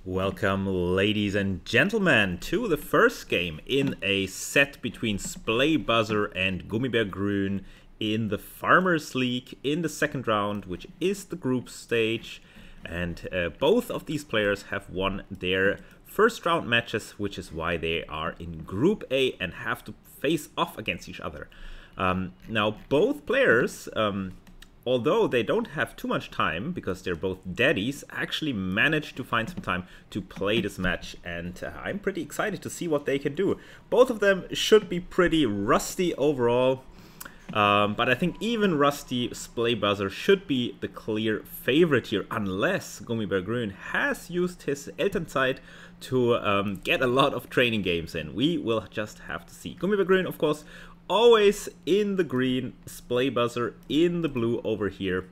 Welcome, ladies and gentlemen, to the first game in a set between Splay Buzzer and Gummibär Grün in the Farmers League in the second round, which is the group stage. And both of these players have won their first round matches, which is why they are in Group A and have to face off against each other. Now, both players, although they don't have too much time, because they're both daddies, actually managed to find some time to play this match, and I'm pretty excited to see what they can do. Both of them should be pretty rusty overall, but I think even rusty Splay Buzzer should be the clear favorite here, unless Gummibär Grün has used his Elternzeit to get a lot of training games in. We will just have to see. Gummibär Grün, of course, always in the green, Splay Buzzer in the blue over here.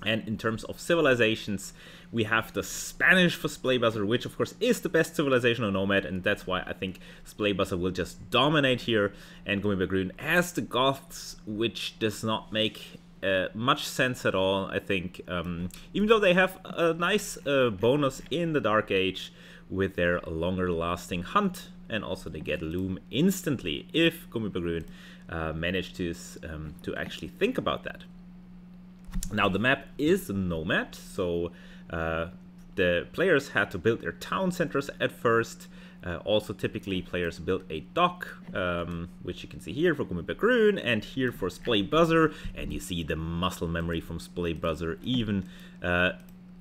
And in terms of civilizations, we have the Spanish for Splay Buzzer, which of course is the best civilization on Nomad, and that's why I think Splay Buzzer will just dominate here. And Gummibär Grün as the Goths, which does not make much sense at all, I think. Even though they have a nice bonus in the Dark Age with their longer lasting hunt, and also they get Loom instantly if Gummibär Grün manage to actually think about that. Now the map is Nomad, so the players had to build their town centers at first. Also typically players build a dock, which you can see here for Gummibär Grün and here for Splay Buzzer, and you see the muscle memory from Splay Buzzer even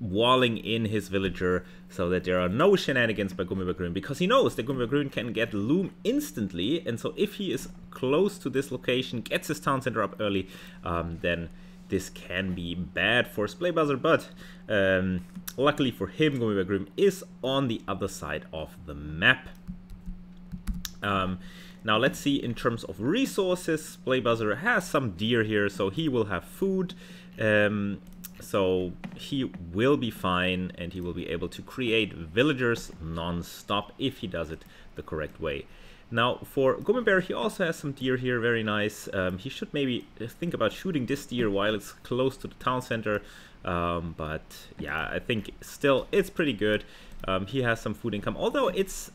walling in his villager so that there are no shenanigans by Gummibär Grün, because he knows that Gummibär Grün can get Loom instantly, and so if he is close to this location, gets his town center up early, then this can be bad for Splay Buzzer, but luckily for him, Gummibär Grün is on the other side of the map. Now let's see in terms of resources. Splay Buzzer has some deer here, so he will have food. So he will be fine, and he will be able to create villagers non-stop if he does it the correct way. Now for Gummibär, he also has some deer here, very nice. He should maybe think about shooting this deer while it's close to the town center. But yeah, I think still it's pretty good. He has some food income, although it's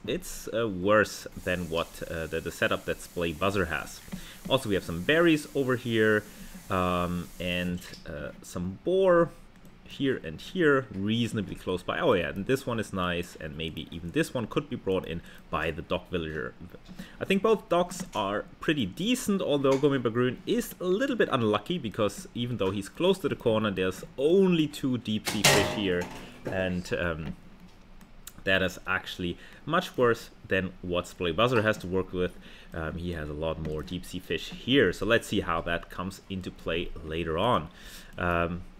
worse than what the setup that Splay Buzzer has. Also we have some berries over here. And some boar here and here, reasonably close by. Oh yeah, and this one is nice, and maybe even this one could be brought in by the dock villager. I think both docks are pretty decent, although Gummibär Grün is a little bit unlucky, because even though he's close to the corner, there's only 2 deep sea fish here, and that is actually much worse than what Splay Buzzer has to work with. He has a lot more deep sea fish here, so let's see how that comes into play later on.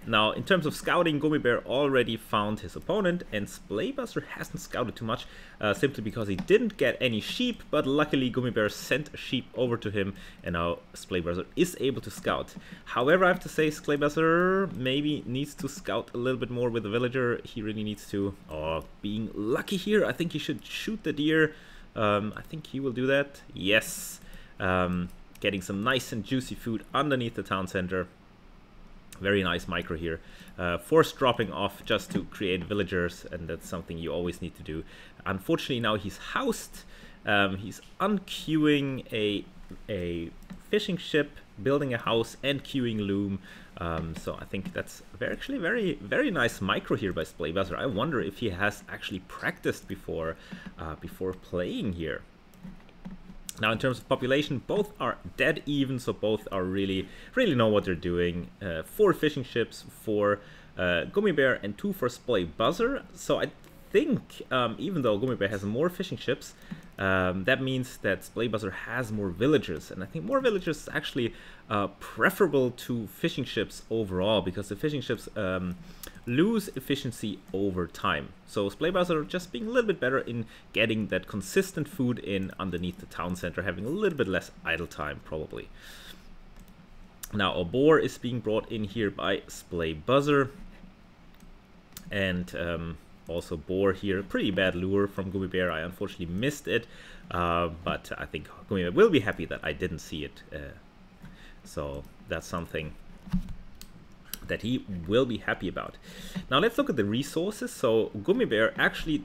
Now, in terms of scouting, Gummibär already found his opponent, and Splay Buzzer hasn't scouted too much, simply because he didn't get any sheep, but luckily Gummibär sent a sheep over to him, and now Splay Buzzer is able to scout. However, I have to say Splay Buzzer maybe needs to scout a little bit more with the villager. He really needs to. Oh, being lucky here, I think he should shoot the deer. I think he will do that. Yes. Getting some nice and juicy food underneath the town center. Very nice micro here. Force dropping off just to create villagers, and that's something you always need to do. Unfortunately, now he's housed. He's unqueuing a fishing ship, building a house, and queuing Loom. So I think that's actually very nice micro here by Splay Buzzer. I wonder if he has actually practiced before playing here. Now, in terms of population, both are dead even, so both are really know what they're doing. 4 fishing ships for Gummibär and 2 for Splay Buzzer. So I think, even though Gummibär has more fishing ships, that means that Splay Buzzer has more villagers, and I think more villagers is actually preferable to fishing ships overall, because the fishing ships lose efficiency over time. So Splay Buzzer just being a little bit better in getting that consistent food in underneath the town center, having a little bit less idle time probably. Now a boar is being brought in here by Splay Buzzer, and also boar here, pretty bad lure from Gummibär. I unfortunately missed it, but I think Gummibär will be happy that I didn't see it. So that's something that he will be happy about. Now let's look at the resources. So Gummibär actually,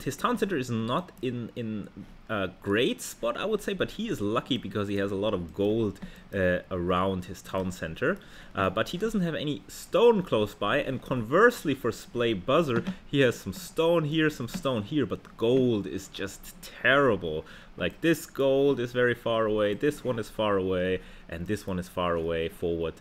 his town center is not in a great spot, I would say, but he is lucky because he has a lot of gold around his town center. But he doesn't have any stone close by, and conversely for Splay Buzzer, he has some stone here, but gold is just terrible. Like this gold is very far away, this one is far away, and this one is far away forward.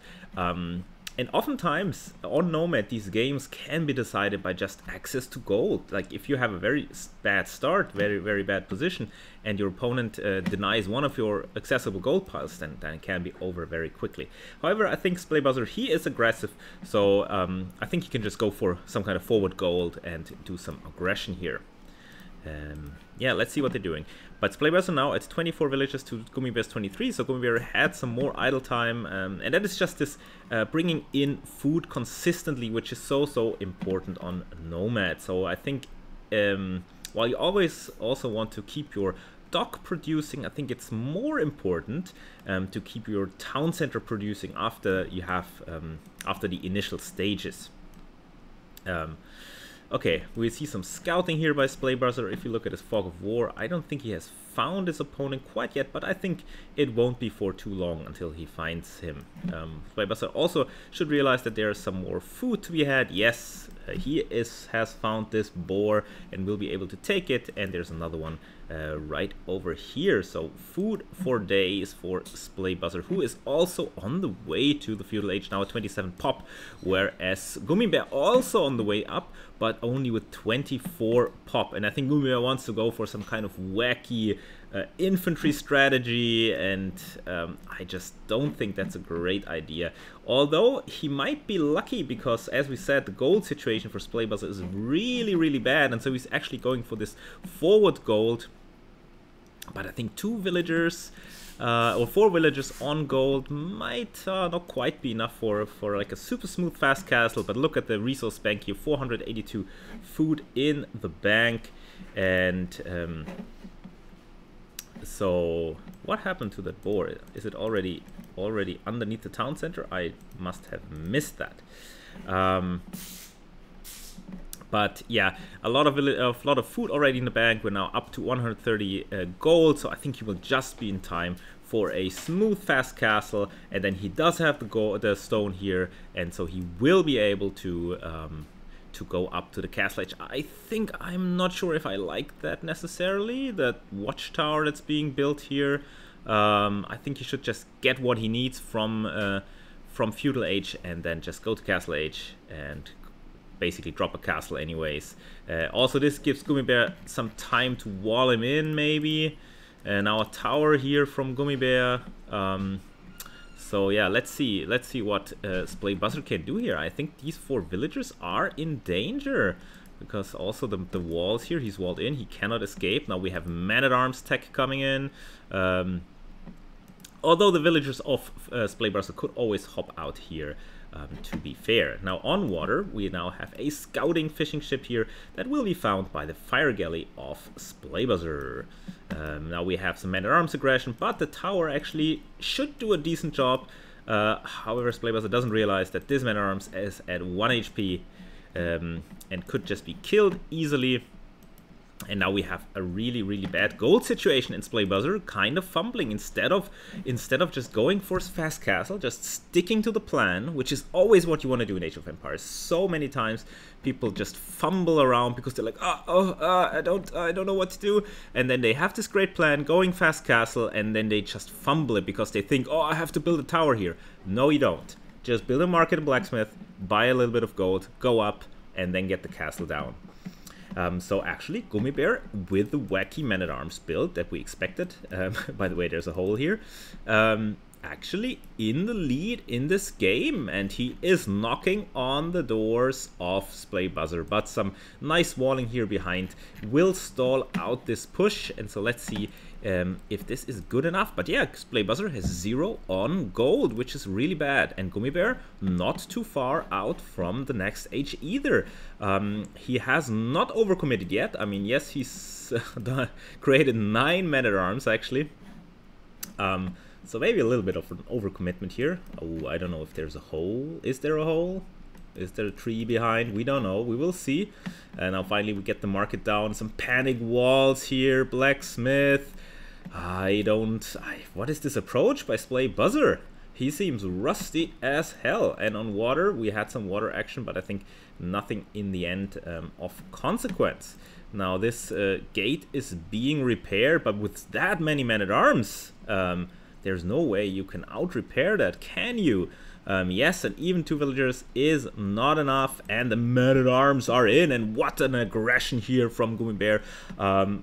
And oftentimes on Nomad, these games can be decided by just access to gold. Like if you have a very bad start, very bad position, and your opponent denies one of your accessible gold piles, then it can be over very quickly. However, I think Splay Buzzer, he is aggressive, so I think he can just go for some kind of forward gold and do some aggression here. Yeah, let's see what they're doing. But Splay Buzzer now at 24 villages to Gummibär's 23, so Gummibär had some more idle time, and that is just this bringing in food consistently, which is so important on Nomad. So I think while you always also want to keep your dock producing, I think it's more important to keep your town center producing after you have after the initial stages. Okay, we see some scouting here by Splay Buzzer. If you look at his Fog of War, I don't think he has found his opponent quite yet, but I think it won't be for too long until he finds him. Splay Buzzer also should realize that there is some more food to be had. Yes, he has found this boar and will be able to take it, and there's another one right over here. So food for days for Splay Buzzer, who is also on the way to the Feudal Age now at 27 pop, whereas Gummibär also on the way up, but only with 24 pop. And I think Gummibär wants to go for some kind of wacky infantry strategy, and I just don't think that's a great idea. Although he might be lucky because, as we said, the gold situation for Splay Buzzer is really bad, and so he's actually going for this forward gold. But I think 2 villagers or 4 villagers on gold might not quite be enough for like a super smooth fast castle. But look at the resource bank here, 482 food in the bank. And so what happened to that boar? Is it already underneath the town center? I must have missed that. But yeah, a lot of food already in the bank. We're now up to 130 gold, so I think he will just be in time for a smooth fast castle. And then he does have the stone here, and so he will be able to go up to the castle edge. I think, I'm not sure if I like that necessarily, that watchtower that's being built here. I think he should just get what he needs from Feudal Age and then just go to Castle Age and basically drop a castle anyways. Also, this gives Gummibär some time to wall him in, maybe. Now a tower here from Gummibär. So yeah, let's see what Splay Buzzer can do here. I think these 4 villagers are in danger because also the walls here, he's walled in, he cannot escape. Now we have Man-at-Arms tech coming in. Although the villagers of Splay Buzzer could always hop out here. To be fair. Now on water, we now have a scouting fishing ship here that will be found by the fire galley of Splay Buzzer. Now we have some man-at-arms aggression, but the tower actually should do a decent job. However, Splay Buzzer doesn't realize that this man-at-arms is at 1 HP and could just be killed easily. And now we have a really bad gold situation in Splay Buzzer, kind of fumbling instead of just going for fast castle, just sticking to the plan, which is always what you want to do in Age of Empires. So many times people just fumble around because they're like, I don't know what to do, and then they have this great plan, going fast castle, and then they just fumble it because they think, oh, I have to build a tower here. No, you don't. Just build a market and blacksmith, buy a little bit of gold, go up, and then get the castle down. So actually, Gummibär with the wacky Man-at-Arms build that we expected, by the way, there's a hole here, actually in the lead in this game, and he is knocking on the doors of Splay Buzzer, but some nice walling here behind will stall out this push, and so let's see if this is good enough. But yeah, Splay Buzzer has 0 on gold, which is really bad, and Gummibär not too far out from the next age either. He has not overcommitted yet. I mean, yes, he's created 9 Man-at-Arms actually. So maybe a little bit of an overcommitment here. Oh, I don't know if there's a hole. Is there a hole? Is there a tree behind? We don't know. We will see. And now finally we get the market down. Some panic walls here. Blacksmith. What is this approach by Splay Buzzer? He seems rusty as hell. And on water, we had some water action, but I think nothing in the end of consequence. Now this gate is being repaired, but with that many men-at-arms, there's no way you can out-repair that, can you? Yes, and even 2 villagers is not enough, and the men-at-arms are in, and what an aggression here from Gummibear.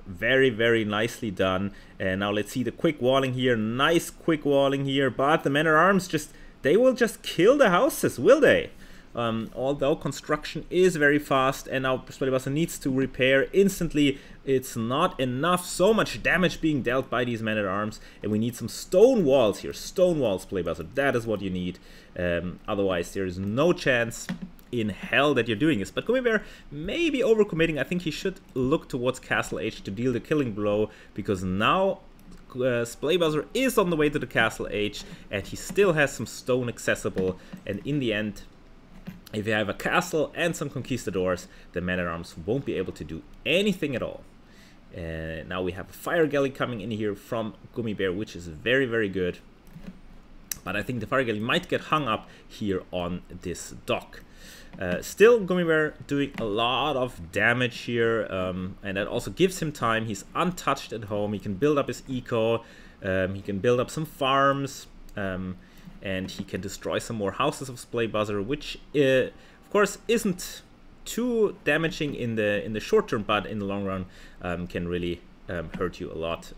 Very, very nicely done. And now let's see the quick walling here. Nice quick walling here, but the men-at-arms they will just kill the houses, will they? Although construction is very fast, and now Splay Buzzer needs to repair instantly. It's not enough, so much damage being dealt by these men-at-arms, and we need some stone walls here. Stone walls, Splay Buzzer, that is what you need. Otherwise there is no chance in hell that you're doing this. But Gummibear may be overcommitting. I think he should look towards Castle H to deal the killing blow, because now Splay Buzzer is on the way to the Castle H, and he still has some stone accessible, and in the end, if you have a castle and some conquistadors, the men-at-arms won't be able to do anything at all. Now we have a fire galley coming in here from Gummibear, which is very, very good. But I think the fire galley might get hung up here on this dock. Still, Gummibear doing a lot of damage here, and that also gives him time. He's untouched at home. He can build up his eco. He can build up some farms. And he can destroy some more houses of Splay Buzzer, which of course isn't too damaging in the short term, but in the long run can really hurt you a lot.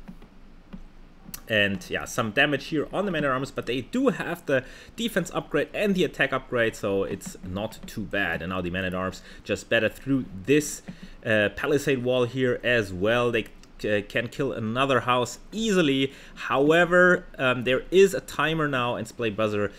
And yeah, some damage here on the men-at-arms, but they do have the defense upgrade and the attack upgrade, so it's not too bad. And now the men-at-arms just better through this palisade wall here as well. They can kill another house easily. However, there is a timer now, and Splay Buzzer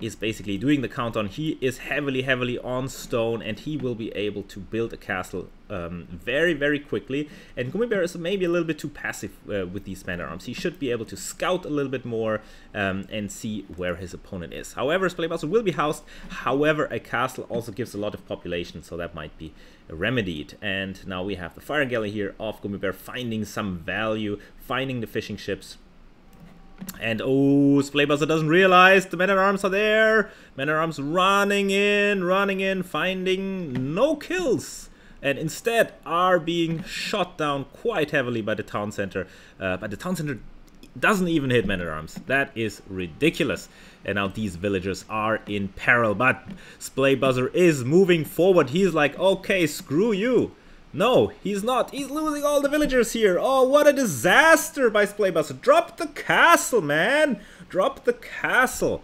is basically doing the countdown. He is heavily on stone, and he will be able to build a castle very, very quickly. And Gummibear is maybe a little bit too passive with these men-at-arms. He should be able to scout a little bit more and see where his opponent is. However, Splay Buzzer will be housed. However, a castle also gives a lot of population, so that might be remedied. And now we have the fire galley here of Gummibear finding some value, finding the fishing ships. And oh, Splay Buzzer doesn't realize the men-at-arms are there. Men-at-arms running in, finding no kills, and instead are being shot down quite heavily by the town center. But the town center doesn't even hit men-at-arms. That is ridiculous. And now these villagers are in peril, but Splay Buzzer is moving forward. He's like, okay, screw you. No, he's not. He's losing all the villagers here. Oh, what a disaster by Splay Buzzer. Drop the castle, man. Drop the castle.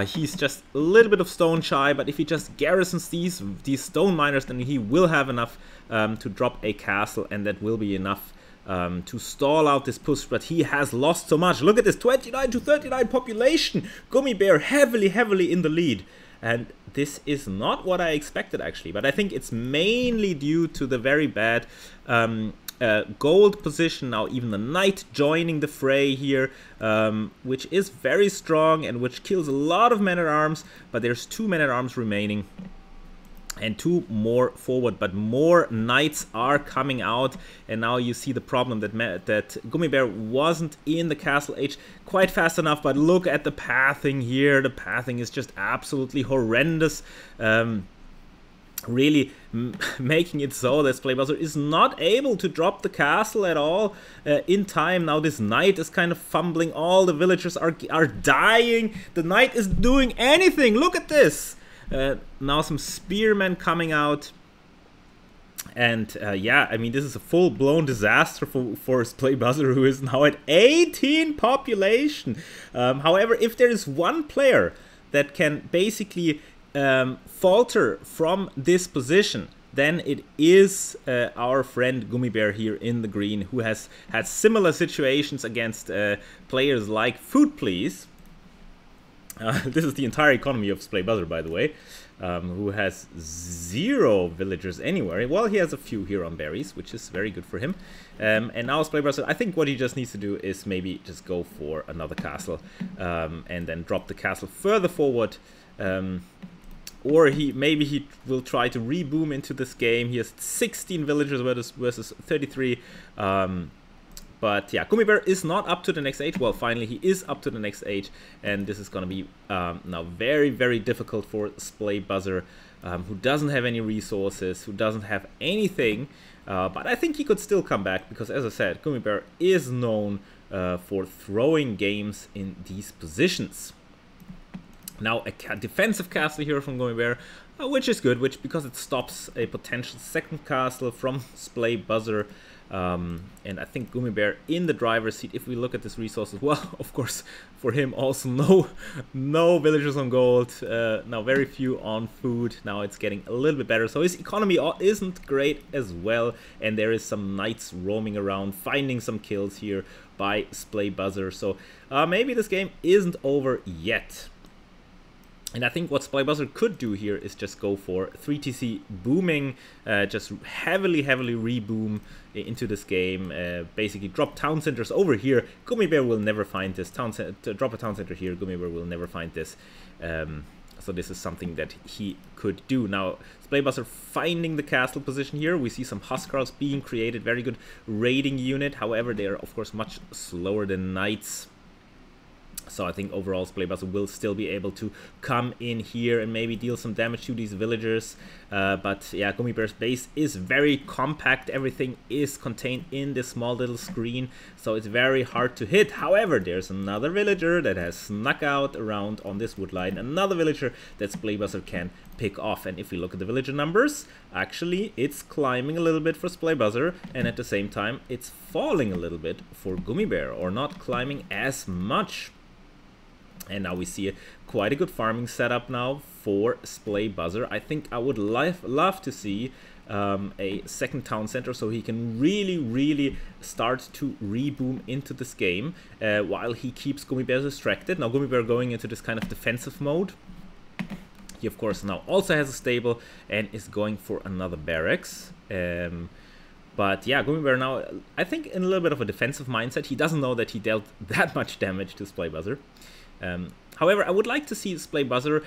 He's just a little bit of stone shy, but if he just garrisons these stone miners, then he will have enough to drop a castle, and that will be enough to stall out this push. But he has lost so much. Look at this, 29 to 39 population. Gummibear heavily in the lead. And this is not what I expected, actually. But I think it's mainly due to the very bad gold position. Now even the knight joining the fray here, which is very strong and which kills a lot of men-at-arms. But there's 2 men-at-arms remaining. And 2 more forward, but more knights are coming out, and now you see the problem that Gummibear wasn't in the Castle H quite fast enough. But look at the pathing here. The pathing is just absolutely horrendous, really making it so that Splay Buzzer is not able to drop the castle at all in time. Now this knight is kind of fumbling. All the villagers are dying. The knight isn't doing anything. Look at this. Now some spearmen coming out, and yeah, I mean, this is a full-blown disaster for Splay Buzzer, who is now at 18 population. However, if there is one player that can basically falter from this position, then it is our friend Gummibear here in the green, who has had similar situations against players like Food Please. This is the entire economy of Splay Buzzer, by the way. who has 0 villagers anywhere. Well, he has a few here on berries, which is very good for him. And now Splaybuzzard, I think what he just needs to do is maybe just go for another castle, and then drop the castle further forward. Or maybe he will try to reboom into this game. He has 16 villagers versus 33. But yeah, Gummibear is not up to the next age. Well, finally he is up to the next age, and this is going to be now very, very difficult for Splaybuzzard, who doesn't have any resources, who doesn't have anything. But I think he could still come back, because as I said, Gummibear is known for throwing games in these positions. Now a defensive castle here from Gummibear, which is good, because it stops a potential second castle from Splaybuzzard. And I think Gummibear in the driver's seat, if we look at this resources, well, of course, for him also no villagers on gold, now very few on food. Now it's getting a little bit better, so his economy isn't great as well, and there is some knights roaming around, finding some kills here by Splaybuzzard, so maybe this game isn't over yet. And I think what Splaybuzzard could do here is just go for 3TC booming, just heavily reboom into this game, basically drop town centers over here. Gummibear will never find this. Drop a town center here, Gummibear will never find this. So this is something that he could do. Now, Splaybuzzard finding the castle position here. We see some Huskarls being created, very good raiding unit. However, they are of course much slower than knights. So I think overall Splaybuzzard will still be able to come in here and maybe deal some damage to these villagers. But yeah, Gummibear's base is very compact. Everything is contained in this small little screen, so it's very hard to hit. However, there's another villager that has snuck out around on this wood line. Another villager that Splaybuzzard can pick off. And if we look at the villager numbers, actually it's climbing a little bit for Splaybuzzard, and at the same time it's falling a little bit for Gummibear, or not climbing as much. And now we see quite a good farming setup now for Splaybuzzard. I think I would love to see a second town center, so he can really start to reboom into this game while he keeps Gummibear distracted. Now Gummibear going into this kind of defensive mode. He of course now also has a stable and is going for another barracks. But yeah, Gummibear now, I think, in a little bit of a defensive mindset. He doesn't know that he dealt that much damage to Splaybuzzard. However, I would like to see Splaybuzzard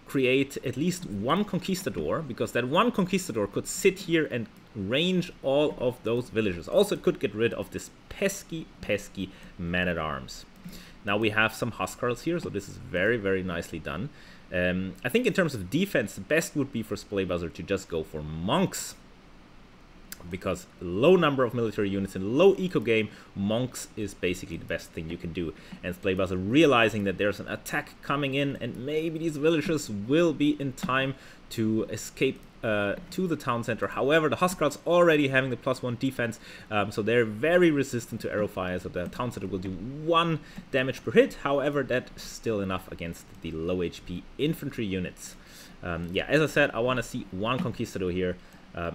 create at least one conquistador, because that one conquistador could sit here and range all of those villagers. Also, it could get rid of this pesky man-at-arms. Now we have some Huskarls here, so this is very nicely done. I think in terms of defense, the best would be for Splaybuzzard to just go for monks, because low number of military units in low eco game, monks is basically the best thing you can do. And Splaybuzzard realizing that there's an attack coming in, and maybe these villagers will be in time to escape to the town center. However, the Huskarls already having the +1 defense, so they're very resistant to arrow fire, so the town center will do 1 damage per hit. However, that's still enough against the low HP infantry units. Yeah, as I said, I want to see 1 conquistador here.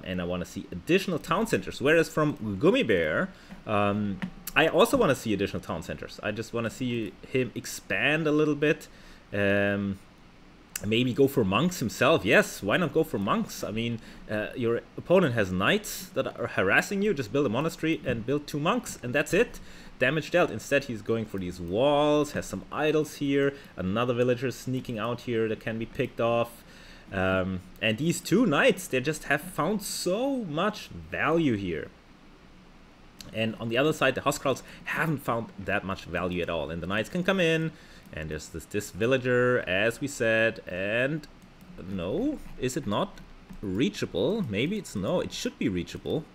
And I want to see additional town centers. Whereas from Gummibear, I also want to see additional town centers. I just want to see him expand a little bit. Maybe go for monks himself. Yes, why not go for monks? I mean, your opponent has knights that are harassing you. Just build a monastery and build 2 monks, and that's it. Damage dealt. Instead, he's going for these walls, has some idols here. Another villager sneaking out here that can be picked off. And these 2 knights, they just have found so much value here. And on the other side, the Huskarls haven't found that much value at all. And the knights can come in, and there's this villager, as we said, and no, is it not reachable? Maybe it's no, it should be reachable.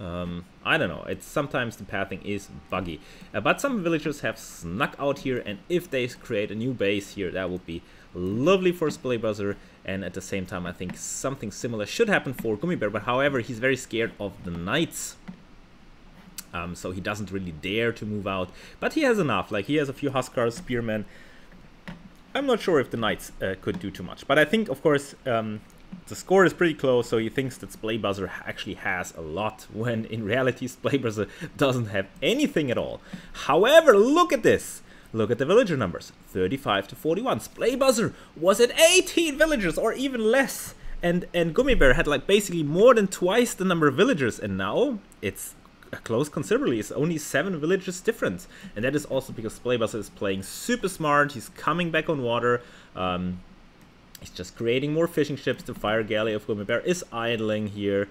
I don't know, it's sometimes the pathing is buggy. But some villagers have snuck out here, and if they create a new base here, that would be lovely for Splaybuzzard. And at the same time, I think something similar should happen for Gummibear, but however, he's very scared of the knights. So he doesn't really dare to move out, but he has enough. Like, he has a few Huskarls, spearmen. I'm not sure if the knights could do too much, but I think, of course, the score is pretty close, so he thinks that Splaybuzzard actually has a lot, when in reality Splaybuzzard doesn't have anything at all. However, look at this! look at the villager numbers, 35 to 41. Splay Buzzer was at 18 villagers or even less. And Gummy Bear had like basically more than twice the number of villagers, and now it's close considerably. It's only 7 villagers difference, and that is also because Splay Buzzer is playing super smart. He's coming back on water. He's just creating more fishing ships. The fire galley of Gummy Bear is idling here.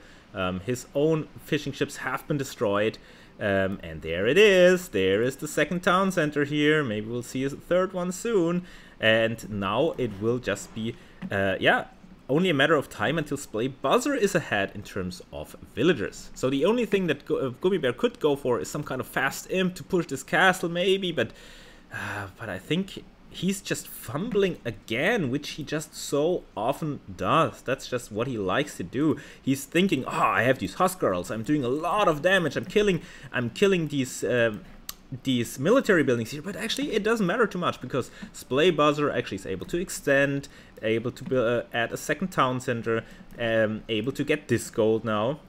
His own fishing ships have been destroyed. And there it is. There is the second town center here. Maybe we'll see a third one soon. And now it will just be, yeah, only a matter of time until Splay Buzzer is ahead in terms of villagers. So the only thing that Gummy Bear could go for is some kind of fast imp to push this castle, maybe. But I think he's just fumbling again, which he just so often does. That's just what he likes to do. He's thinking, oh, I have these Huskarls. I'm doing a lot of damage. I'm killing these military buildings here, but actually it doesn't matter too much because Splay Buzzer actually is able to extend, able to add a second town center, able to get this gold now.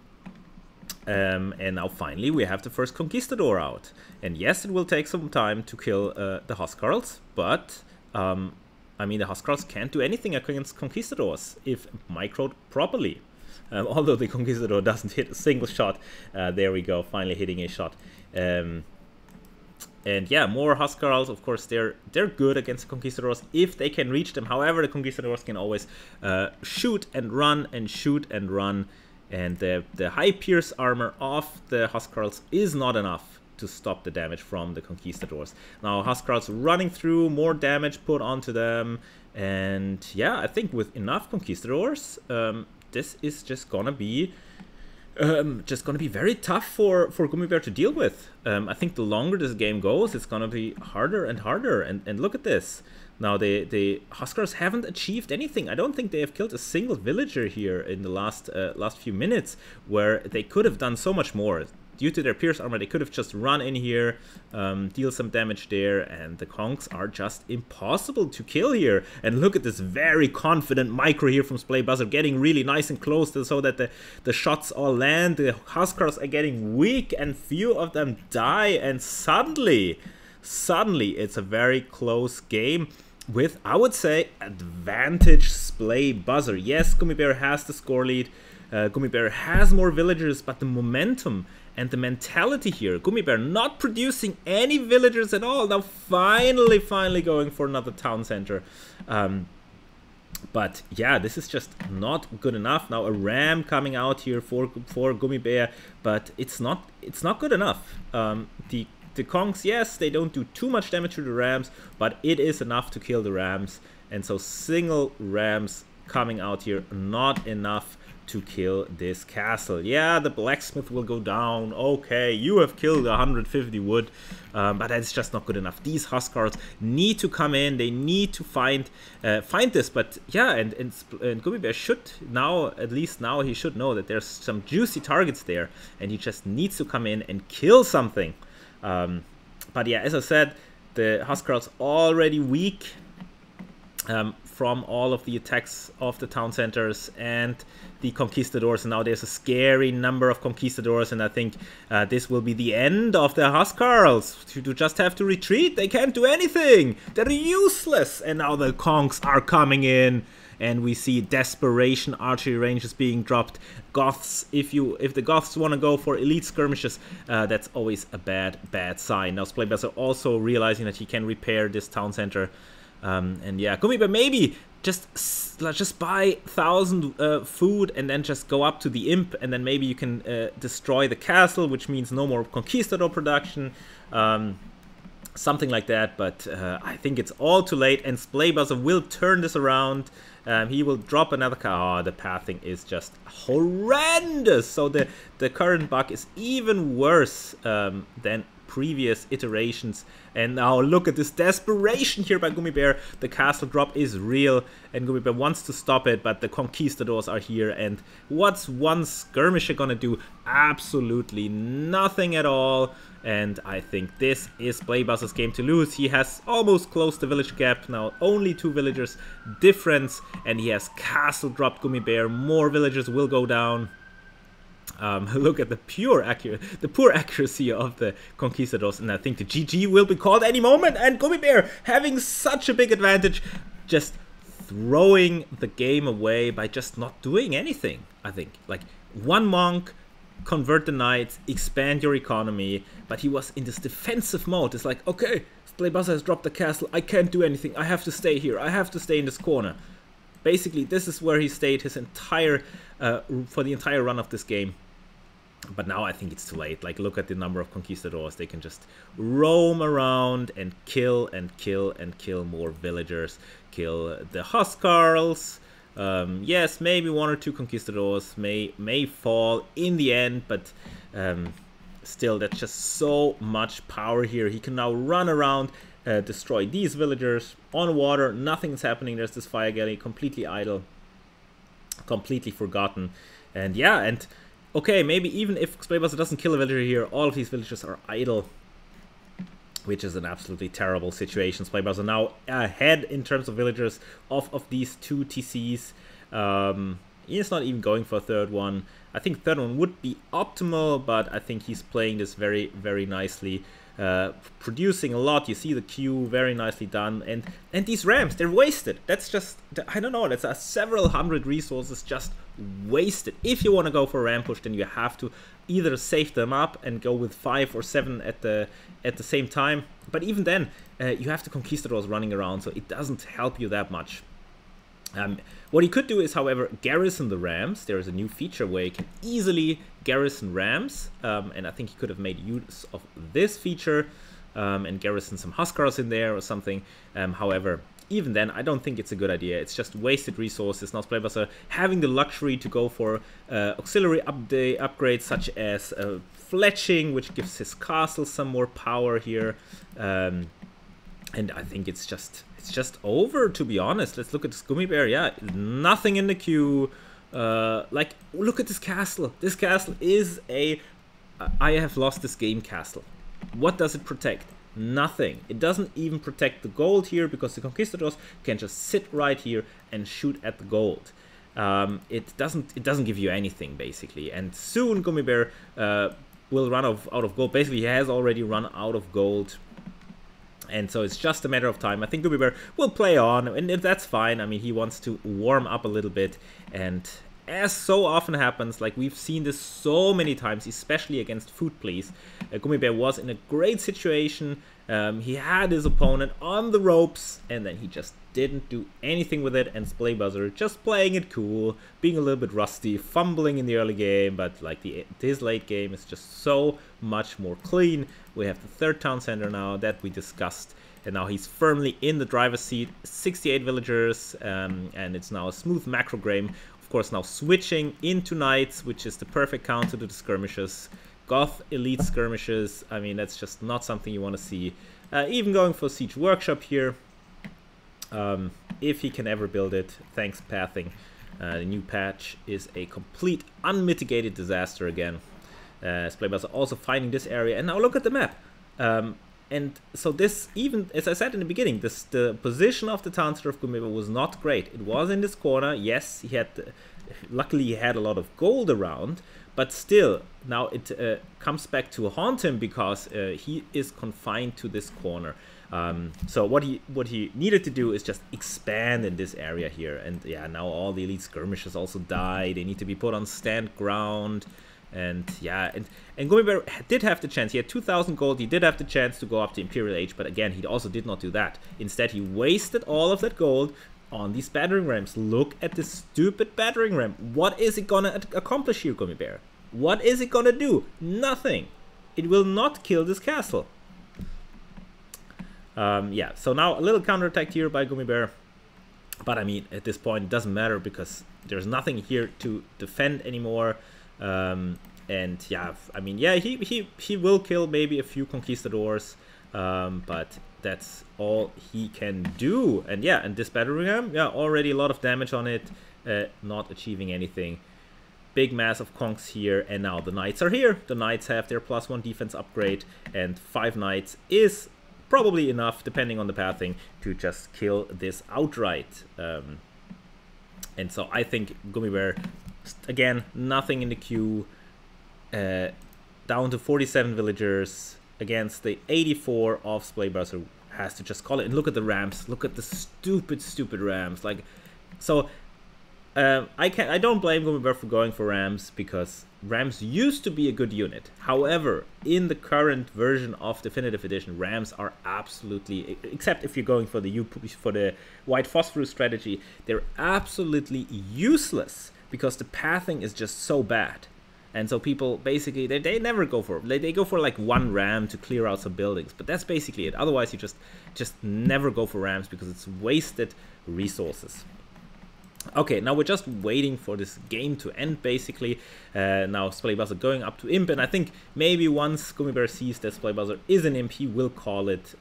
And now finally we have the first Conquistador out. And yes, it will take some time to kill the Huskarls, but I mean, the Huskarls can't do anything against Conquistadors if microed properly. Although the Conquistador doesn't hit a single shot. There we go, finally hitting a shot. And yeah, more Huskarls, of course, they're good against the Conquistadors if they can reach them. However, the Conquistadors can always shoot and run and shoot and run. And the high pierce armor of the Huskarls is not enough to stop the damage from the Conquistadors. Now Huskarls running through, more damage put onto them. And yeah, I think with enough Conquistadors, this is just gonna be very tough for Gummy Bear to deal with. I think the longer this game goes, it's gonna be harder and harder. And look at this. Now the Huskarls haven't achieved anything. I don't think they have killed a single villager here in the last few minutes, where they could have done so much more. Due to their pierce armor, they could have just run in here, deal some damage there, and the Conks are just impossible to kill here. And look at this very confident micro here from Splay Buzzer, getting really nice and close so that the shots all land. The Huskarls are getting weak and few of them die, and suddenly it's a very close game with, I would say, advantage Splay Buzzer. Yes, Gummy Bear has the score lead. Gummy Bear has more villagers, but the momentum and the mentality here, Gummy Bear not producing any villagers at all. Now finally going for another town center. But yeah, this is just not good enough. Now a ram coming out here for Gummy Bear, but it's not good enough. The Kongs, yes, they don't do too much damage to the rams, but it is enough to kill the rams. And so single rams coming out here, not enough to kill this castle. Yeah, the blacksmith will go down. Okay, you have killed 150 wood, but that's just not good enough. These Huskarls need to come in. They need to find this. But yeah, and Gummy Bear should now, at least now, he should know that there's some juicy targets there, and he just needs to come in and kill something. But yeah, as I said, the Huskarls already weak from all of the attacks of the town centers and the Conquistadors, and now there's a scary number of Conquistadors, and I think this will be the end of the Huskarls. To just have to retreat. They can't do anything. They're useless. And now the Kongs are coming in, and we see desperation archery ranges being dropped. Goths, if the Goths want to go for elite skirmishes, that's always a bad sign. Now Splay Buzzer also realizing that he can repair this town center. And yeah, Gummy Bear maybe just buy 1,000 food and then just go up to the imp, and then maybe you can destroy the castle, which means no more Conquistador production, something like that. But I think it's all too late, and Splay Buzzer will turn this around. He will drop another car. Oh, the pathing is just horrendous. So the current bug is even worse than previous iterations. And now look at this desperation here by Gummy Bear. The castle drop is real, and Gummy Bear wants to stop it, but the Conquistadors are here, and what's one skirmisher gonna do? Absolutely nothing at all. And I think this is Splay Buzzer's game to lose. He has almost closed the village gap, now only 2 villagers difference, and he has castle dropped Gummy Bear. More villagers will go down. Look at the poor accuracy of the Conquistadors, and I think the GG will be called any moment, and Gummibear having such a big advantage, just throwing the game away by just not doing anything. I think, like, one monk, convert the knights, expand your economy, but he was in this defensive mode. It's like, okay, Splaybuzzr has dropped the castle, I can't do anything, I have to stay here, I have to stay in this corner. Basically, this is where he stayed his entire, for the entire run of this game. But now I think it's too late. Like, look at the number of Conquistadors. They can just roam around and kill and kill and kill more villagers. Kill the Huskarls. Yes, maybe 1 or 2 Conquistadors may fall in the end, but still, that's just so much power here. He can now run around, destroy these villagers on water. Nothing's happening. There's this fire galley, completely idle, completely forgotten. And yeah, and okay, maybe even if Splaybuzzr doesn't kill a villager here, all of these villagers are idle, which is an absolutely terrible situation. Splaybuzzr now ahead in terms of villagers of these 2 TCs. He's not even going for a third one. I think third one would be optimal, but I think he's playing this very, very nicely. Producing a lot. You see the queue, very nicely done. And these ramps, they're wasted. That's just, I don't know, that's several hundred resources just wasted. If you want to go for a ramp push, then you have to either save them up and go with 5 or 7 at the same time. But even then, you have the Conquistadors running around, so it doesn't help you that much. What he could do is, however, garrison the rams. There is a new feature where you can easily garrison rams, and I think he could have made use of this feature and garrison some Huskarls in there or something. However, even then, I don't think it's a good idea. It's just wasted resources. Now Splaybuzzr having the luxury to go for auxiliary upgrades such as fletching, which gives his castle some more power here. And I think it's just over, to be honest. Let's look at this Gummibear. Yeah, nothing in the queue. Like, look at this castle. This castle is a I have lost this game castle. What does it protect? Nothing. It doesn't even protect the gold here, because the Conquistadors can just sit right here and shoot at the gold. It doesn't give you anything, basically. And soon Gummibear will run out of gold. Basically, he has already run out of gold. And so it's just a matter of time. I think Gummibear will play on, and that's fine. I mean, he wants to warm up a little bit, and as so often happens, like we've seen this so many times, especially against Food Please, Gummibear was in a great situation. He had his opponent on the ropes, and then he just didn't do anything with it, and Splaybuzzr just playing it cool, being a little bit rusty, fumbling in the early game, but like his late game is just so much more clean. We have the third town center now that we discussed, and now he's firmly in the driver's seat. 68 villagers, and it's now a smooth macro game. Of course, now switching into knights, which is the perfect counter to the skirmishes. Goth elite skirmishes, I mean, that's just not something you want to see. Even going for Siege Workshop here, if he can ever build it. Thanks, Pathing. The new patch is a complete unmitigated disaster again. Splaybuzzr also finding this area, and now look at the map. And so this, even as I said in the beginning, the position of the town center of Gummibear was not great. It was in this corner. Yes, he had, luckily he had a lot of gold around, but still, now it comes back to haunt him, because he is confined to this corner. So what he needed to do is just expand in this area here, and yeah, now all the elite skirmishers also die. They need to be put on stand ground. And yeah, and Gummibear did have the chance. He had 2,000 gold. He did have the chance to go up to Imperial Age, but again, he also did not do that. Instead, he wasted all of that gold on these battering rams. Look at this stupid battering ram. What is it gonna accomplish here, Gummibear? What is it gonna do? Nothing. It will not kill this castle. Yeah, so now a little counterattack here by Gummibear. But I mean, at this point, it doesn't matter, because there's nothing here to defend anymore. And yeah, I mean, yeah, he will kill maybe a few Conquistadors, but that's all he can do. And yeah, and this battering ram, yeah, already a lot of damage on it, not achieving anything. Big mass of conks here, and now the knights are here. The knights have their +1 defense upgrade, and 5 knights is probably enough, depending on the pathing, to just kill this outright. And so I think Gummibear, again, nothing in the queue, down to 47 villagers against the 84 of Splaybuzzr, has to just call it. And look at the Rams. Look at the stupid Rams. Like, so I don't blame Gummibear for going for Rams, because Rams used to be a good unit. However, in the current version of Definitive Edition, Rams are absolutely, except if you're going for the White Phosphorus strategy, they're absolutely useless, because the pathing is just so bad. And so people basically, they never go for, they go for like one ram to clear out some buildings, but that's basically it. Otherwise you just never go for rams, because it's wasted resources. Okay, now we're just waiting for this game to end, basically. Now Splaybuzzr going up to Imp, and I think maybe once Gummibear sees that Splaybuzzr is an Imp, he will call it,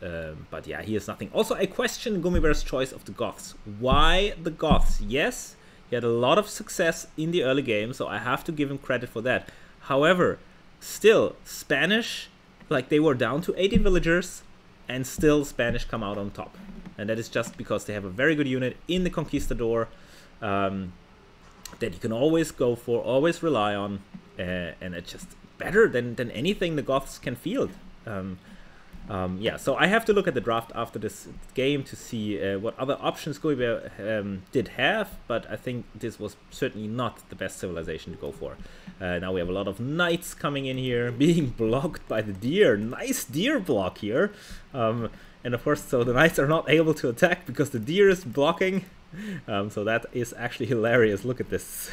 but yeah, he has nothing. Also, I question Gummibear's choice of the Goths. Why the Goths? Yes, he had a lot of success in the early game, so I have to give him credit for that. However, still, Spanish, like, they were down to 80 villagers, and still Spanish come out on top. And that is just because they have a very good unit in the Conquistador, that you can always go for, always rely on, and it's just better than anything the Goths can field. Yeah, so I have to look at the draft after this game to see what other options Gummibear did have, but I think this was certainly not the best civilization to go for. Now we have a lot of knights coming in here, being blocked by the deer. Nice deer block here. And of course, so the knights are not able to attack because the deer is blocking. So that is actually hilarious. Look at this.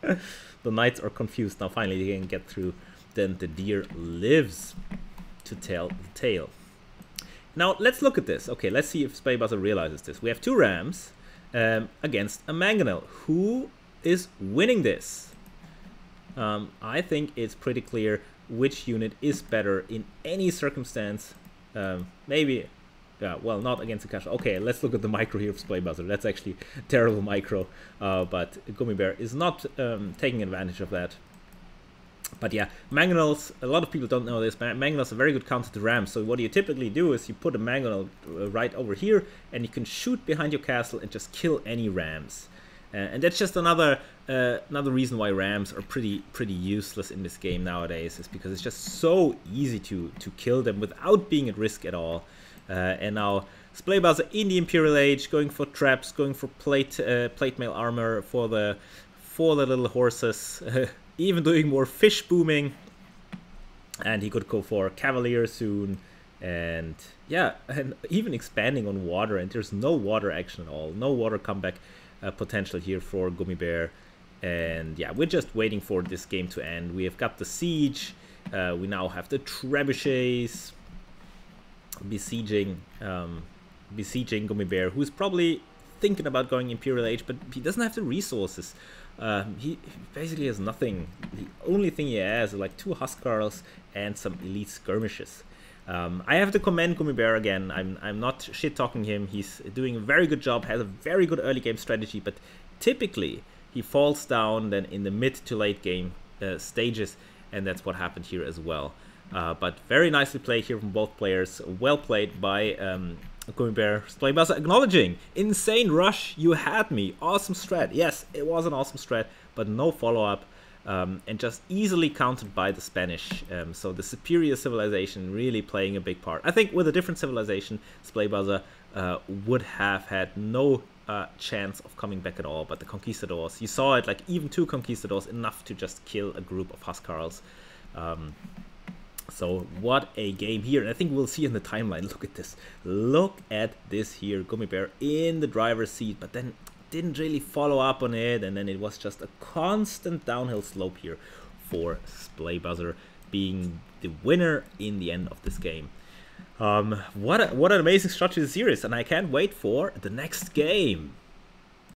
The knights are confused. Now finally they can get through. Then the deer lives to tell the tale. Now let's look at this. Okay, let's see if Splaybuzzr realizes this. We have two rams against a mangonel. Who is winning this? I think it's pretty clear which unit is better in any circumstance. Maybe, yeah, well, not against a cash. Okay, let's look at the micro here of Splaybuzzr. That's actually a terrible micro, but Gummibear is not taking advantage of that. But yeah, mangonels, a lot of people don't know this, mangonels are very good counter to rams. So what you typically do is you put a mangonel right over here, and you can shoot behind your castle and just kill any rams. And that's just another reason why rams are pretty useless in this game nowadays, is because it's just so easy to kill them without being at risk at all. And now Splaybuzzr in the Imperial Age, going for traps, going for plate mail armor for the little horses, even doing more fish booming, and he could go for Cavalier soon, and yeah, and even expanding on water, and there's no water action at all, no water comeback potential here for Gummibear. And yeah, we're just waiting for this game to end. We have got the siege, we now have the trebuchets besieging Gummibear, who's probably thinking about going Imperial Age, but he doesn't have the resources. He basically has nothing. The only thing he has are like 2 Huskarls and some elite skirmishes. I have to commend Gummibear again. I'm not shit-talking him. He's doing a very good job, has a very good early game strategy, but typically he falls down then in the mid to late game stages, and that's what happened here as well. But very nicely played here from both players. Well played by Gummibear. Splaybuzzr acknowledging, insane rush, you had me, awesome strat. Yes, it was an awesome strat, but no follow-up, and just easily countered by the Spanish. So the superior civilization really playing a big part. I think with a different civilization, Splaybuzzr would have had no chance of coming back at all, but the Conquistadors, you saw it, like even 2 Conquistadors, enough to just kill a group of Huskarls. So what a game here, and I think we'll see in the timeline. Look at this. Look at this here. Gummibear in the driver's seat, but then didn't really follow up on it, and then it was just a constant downhill slope here for Splaybuzzr being the winner in the end of this game. What an amazing start to the series, and I can't wait for the next game.